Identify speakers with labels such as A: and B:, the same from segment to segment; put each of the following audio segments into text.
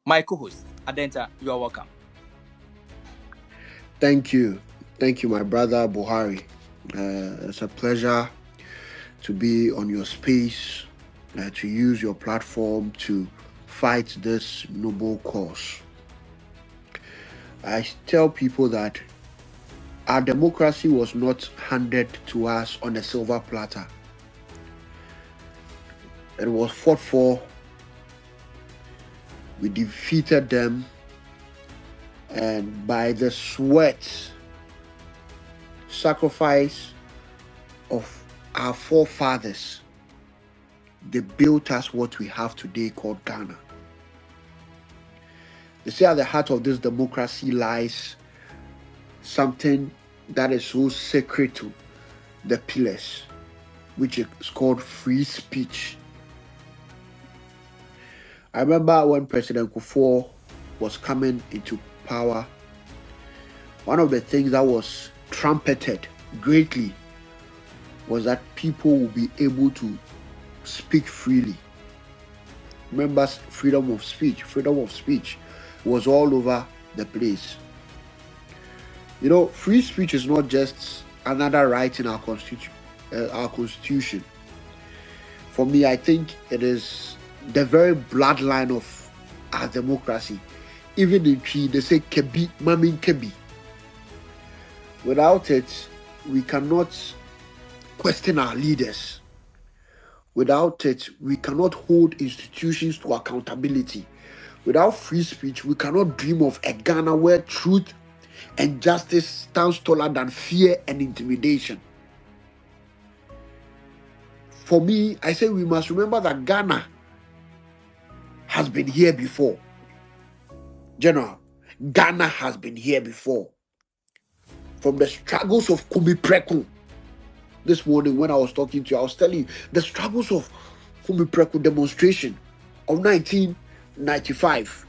A: My co-host, Adenta, you are welcome.
B: Thank you. Thank you, my brother Buhari. It's a pleasure to be on your space, to use your platform to fight this noble cause. I tell people that our democracy was not handed to us on a silver platter. It was fought for. We defeated them, and by the sweat, sacrifice of our forefathers, they built us what we have today called Ghana. They say at the heart of this democracy lies something that is so sacred to the pillars, which is called free speech. I remember when President Kufuor was coming into power, one of the things that was trumpeted greatly was that people will be able to speak freely. Remember, freedom of speech was all over the place. You know, free speech is not just another right in our constitution. For me, I think it is the very bloodline of our democracy. Even in Twi, they say "kebi, mamin kebi." Without it, we cannot question our leaders. Without it, we cannot hold institutions to accountability. Without free speech, we cannot dream of a Ghana where truth and justice stands taller than fear and intimidation. For me, I say we must remember that Ghana has been here before. General, Ghana has been here before. From the struggles of Kumi Preko. This morning when I was talking to you, I was telling you the struggles of Kumi Preko demonstration of 1995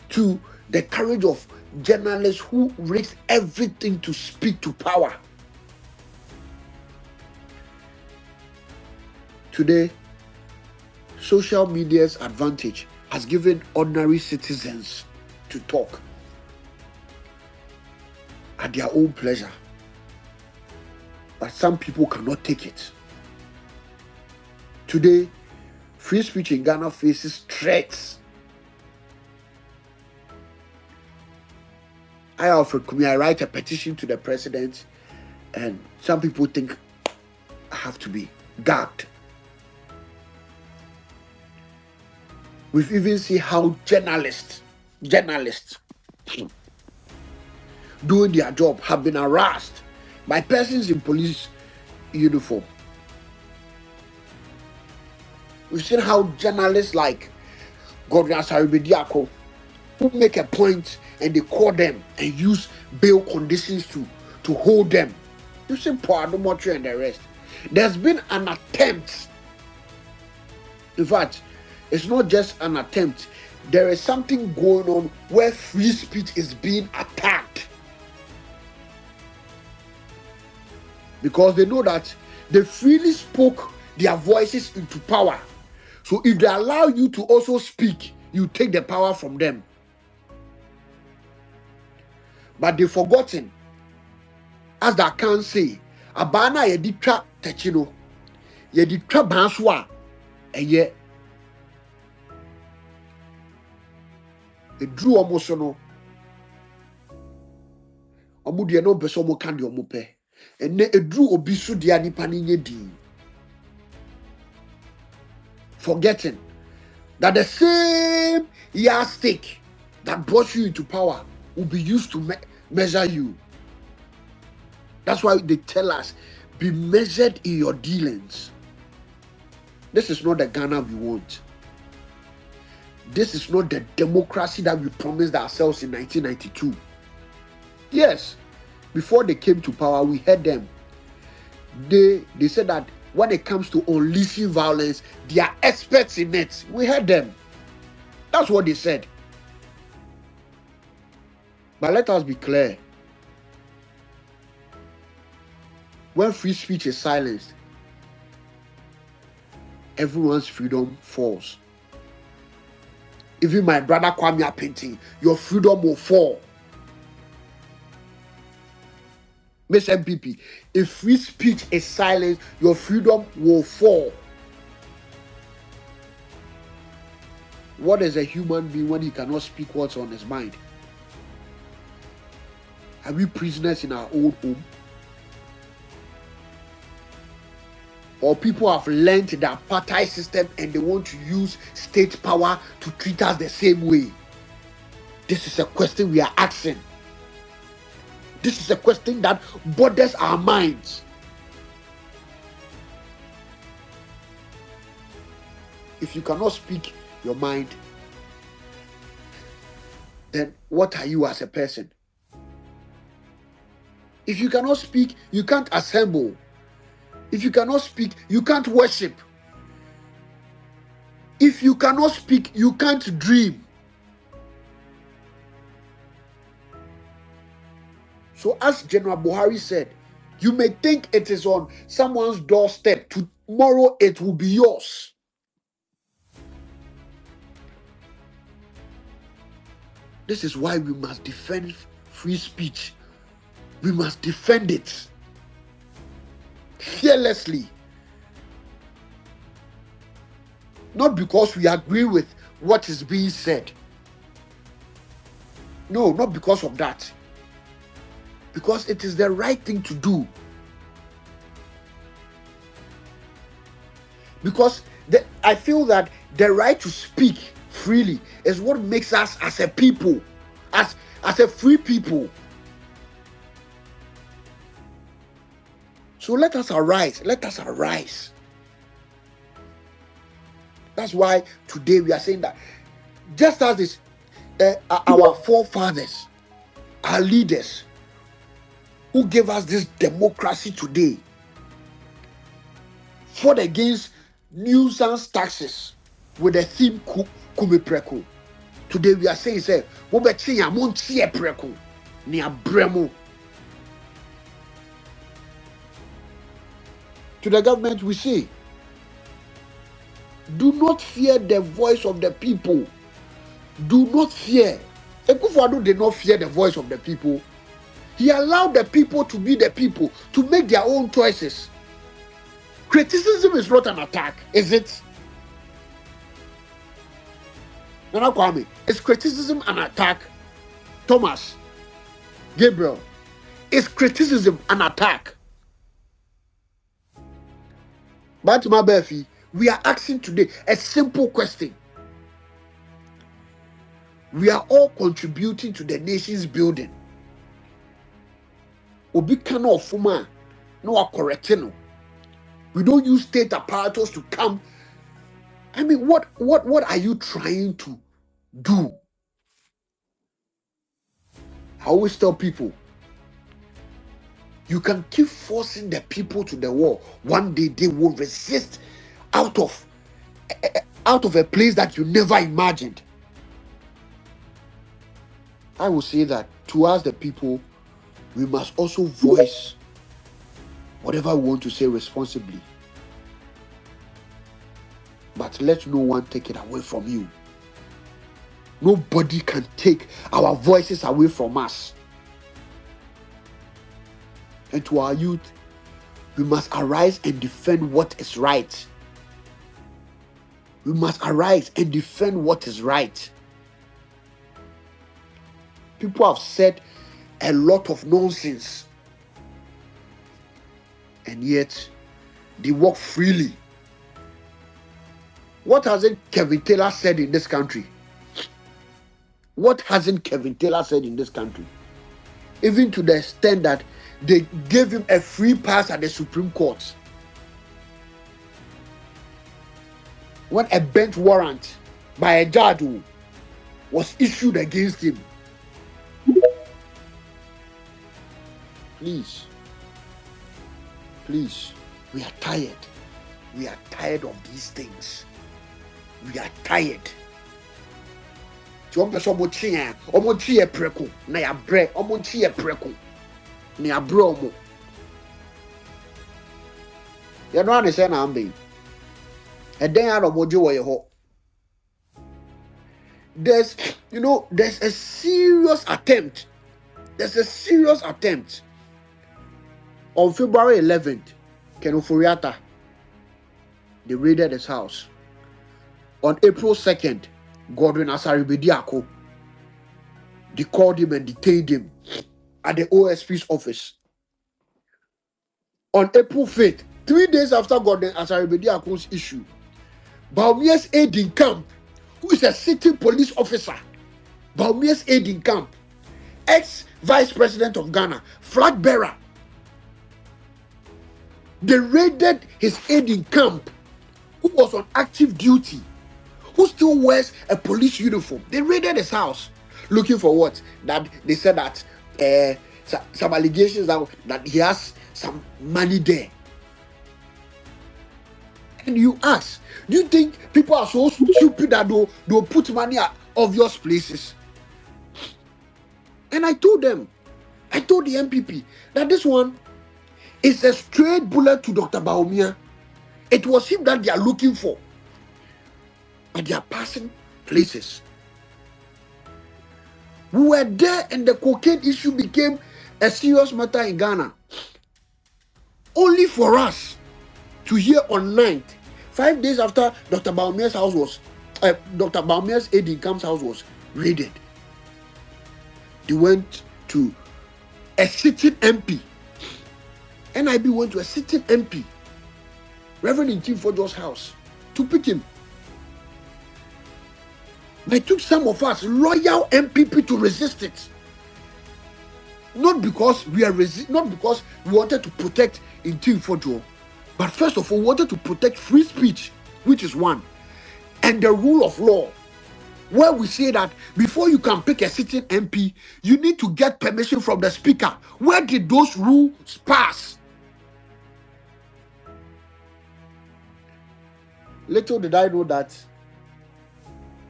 B: to the courage of journalists who risked everything to speak to power. Today, social media's advantage has given ordinary citizens to talk at their own pleasure. But some people cannot take it. Today, free speech in Ghana faces threats. Alfred Kumi, I write a petition to the president, and some people think I have to be gagged. We've even seen how journalists doing their job have been harassed by persons in police uniform. We've seen how journalists like Godwin Asaribediako, who make a point and they call them and use bail conditions to hold them. You see Paul Adomotri and the rest. There's been an attempt. In fact, it's not just an attempt. There is something going on where free speech is being attacked. Because they know that they freely spoke their voices into power. So if they allow you to also speak, you take the power from them. But they've forgotten, as I can say, Abana yeditra techino, yeditra banswa, eye. It drew almost no. Omudia no beso mo kandi omupe. And it drew obisu diani paninye di. Forgetting that the same yardstick that brought you into power will be used to measure you. That's why they tell us, be measured in your dealings. This is not the Ghana we want. This is not the democracy that we promised ourselves in 1992. Yes, before they came to power, we heard them. They said that when it comes to unleashing violence, they are experts in it. We heard them. That's what they said. But let us be clear. When free speech is silenced, everyone's freedom falls. even my brother Kwame painting, your freedom will fall. Miss MPP, if free speech is silent, your freedom will fall. What is a human being when he cannot speak what's on his mind? Are we prisoners in our own home? Or people have learned the apartheid system and they want to use state power to treat us the same way? This is a question we are asking. This is a question that bothers our minds. If you cannot speak your mind, then what are you as a person? If you cannot speak, you can't assemble. If you cannot speak, you can't worship. If you cannot speak, you can't dream. So as General Buhari said, you may think it is on someone's doorstep. Tomorrow it will be yours. This is why we must defend free speech. We must defend it fearlessly. Not because we agree with what is being said. No, not because of that. Because it is the right thing to do. Because I feel that the right to speak freely is what makes us as a people, as a free people. So let us arise. Let us arise. That's why today we are saying that just as this, our forefathers, our leaders, who gave us this democracy today, fought against nuisance taxes with the theme Kumi Preko. Today we are saying, say, Preko, Bremo. To the government we say, do not fear the voice of the people. Do not fear. Ekufuado did not fear the voice of the people. He allowed the people to be the people, to make their own choices. Criticism is not an attack, is it? Nana Kwame, is criticism an attack? Thomas, Gabriel, is criticism an attack? But Mabefi, we are asking today a simple question. We are all contributing to the nation's building. Obi cannot fuma no correctino. We don't use state apparatus to come. I mean, what are you trying to do? I always tell people, you can keep forcing the people to the wall. One day they will resist out of a place that you never imagined. I will say that to us, the people, we must also voice whatever we want to say responsibly. But let no one take it away from you. Nobody can take our voices away from us. And to our youth, we must arise and defend what is right. We must arise and defend what is right. People have said a lot of nonsense, and yet they walk freely. What hasn't Kevin Taylor said in this country? What hasn't Kevin Taylor said in this country? Even to the extent that they gave him a free pass at the Supreme Court. When a bench warrant by a judge was issued against him. Please, we are tired. We are tired of these things. We are tired. Omochi Preko na ya bre, omochi Preko na ya bre omo. You know what I say na ambe. E den ya omoji wo ye ho. there's a serious attempt. There's a serious attempt on February 11th. Kenoforiata, they raided his house. On April 2nd, Godwin Asaribediako, they called him and detained him at the OSP's office. On April 5th, 3 days after Godwin Asaribediako's issue, Baumia's aide in camp, who is a sitting police officer, Baumia's aide in camp, ex-vice president of Ghana, flag bearer, they raided his aide in camp, who was on active duty, who still wears a police uniform. They raided his house, looking for what? That they said that some allegations that he has some money there. And you ask, do you think people are so stupid that they'll put money at obvious places? And I told the MPP, that this one is a straight bullet to Dr. Bawumia. It was him that they are looking for. But they are passing places. We were there and the cocaine issue became a serious matter in Ghana. Only for us to hear on 9th, 5 days after Dr. Baumia's house was, Dr. Baumia's aide in camp's house was raided. They went to a sitting MP. NIB went to a sitting MP, Reverend Tim Fojo's house, to pick him. It took some of us loyal MPP to resist it. Not because we wanted to protect Tim Fojo, but first of all, we wanted to protect free speech, which is one, and the rule of law, where we say that before you can pick a sitting MP, you need to get permission from the speaker. Where did those rules pass? Little did I know that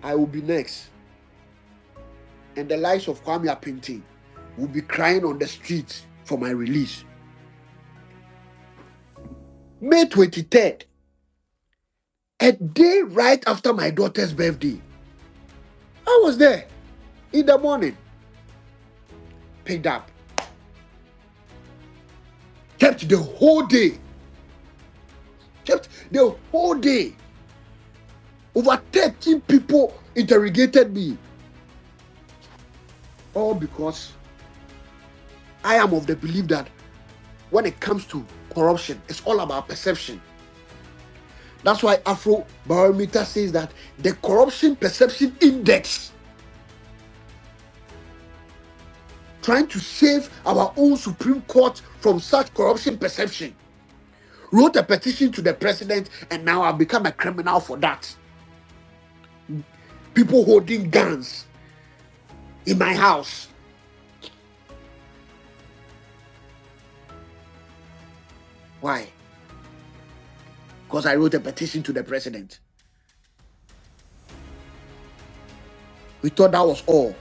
B: I will be next, and the likes of Kwame Appiah will be crying on the streets for my release. May 23rd, a day right after my daughter's birthday, I was there in the morning, picked up, kept the whole day. Over 13 people interrogated me. All because I am of the belief that when it comes to corruption, it's all about perception. That's why Afro Barometer says that the corruption perception index, trying to save our own Supreme Court from such corruption perception, wrote a petition to the president, and now I've become a criminal for that. People holding guns in my house. Why? Because I wrote a petition to the president. We thought that was all.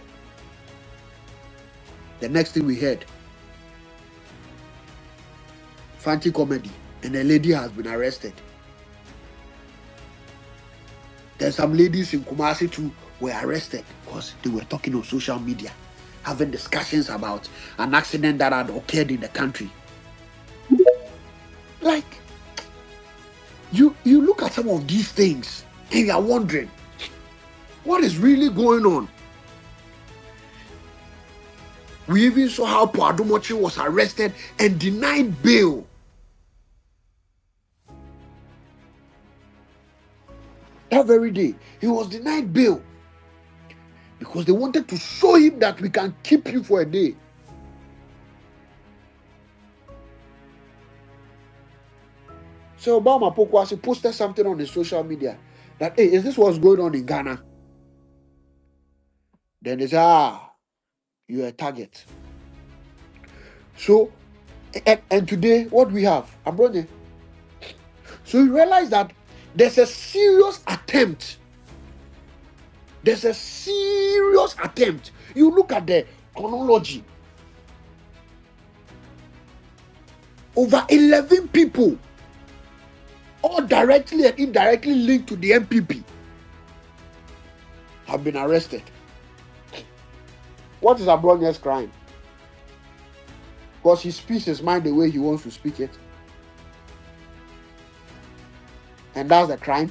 B: The next thing we heard, Fanti comedy, and a lady has been arrested. There's some ladies in Kumasi too were arrested because they were talking on social media, having discussions about an accident that had occurred in the country. Like, you look at some of these things and you are wondering, what is really going on? We even saw how Poadumochi was arrested and denied bail. That very day, he was denied bail because they wanted to show him that we can keep you for a day. So Obama Pokwasi posted something on his social media that, hey, is this what's going on in Ghana? Then they say, you're a target. So, and today, what we have? Abrone. So you realize that there's a serious attempt. You look at the chronology. Over 11 people, all directly and indirectly linked to the MPP, have been arrested. What is Abronius crime? Because he speaks his mind the way he wants to speak it. And that's the crime.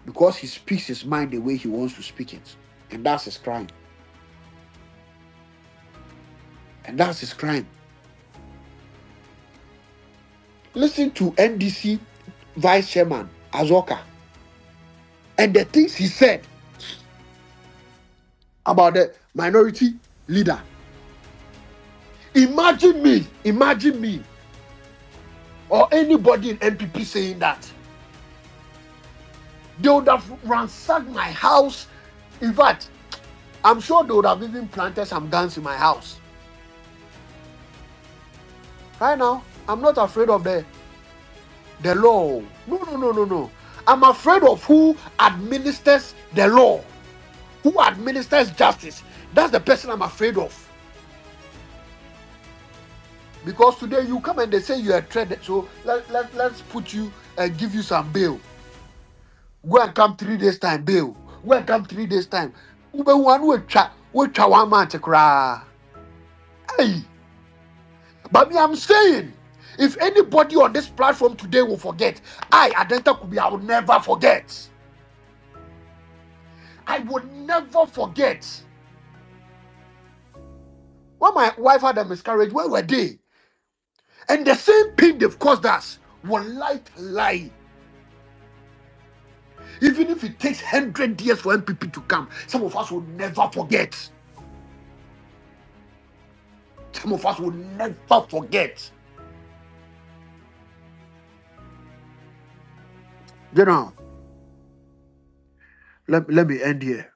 B: Because he speaks his mind the way he wants to speak it. And that's his crime. And that's his crime. Listen to NDC Vice Chairman Azoka and the things he said about the minority leader. Imagine me, or anybody in NPP saying that. They would have ransacked my house. In fact, I'm sure they would have even planted some guns in my house. Right now, I'm not afraid of the law. No. I'm afraid of who administers the law, who administers justice. That's the person I'm afraid of. Because today you come and they say you are traded, so let's put you and give you some bail. Go and come 3 days time, bail. Go and come 3 days time. Ube one we try 1 month to cry. Hey, but me, I'm saying, if anybody on this platform today will forget, Adenta Kumi, I will never forget. I would never forget. When my wife had a miscarriage, where were they? And the same pain they've caused us will lie. Even if it takes 100 years for MPP to come, some of us will never forget. Some of us will never forget. You know, let me end here.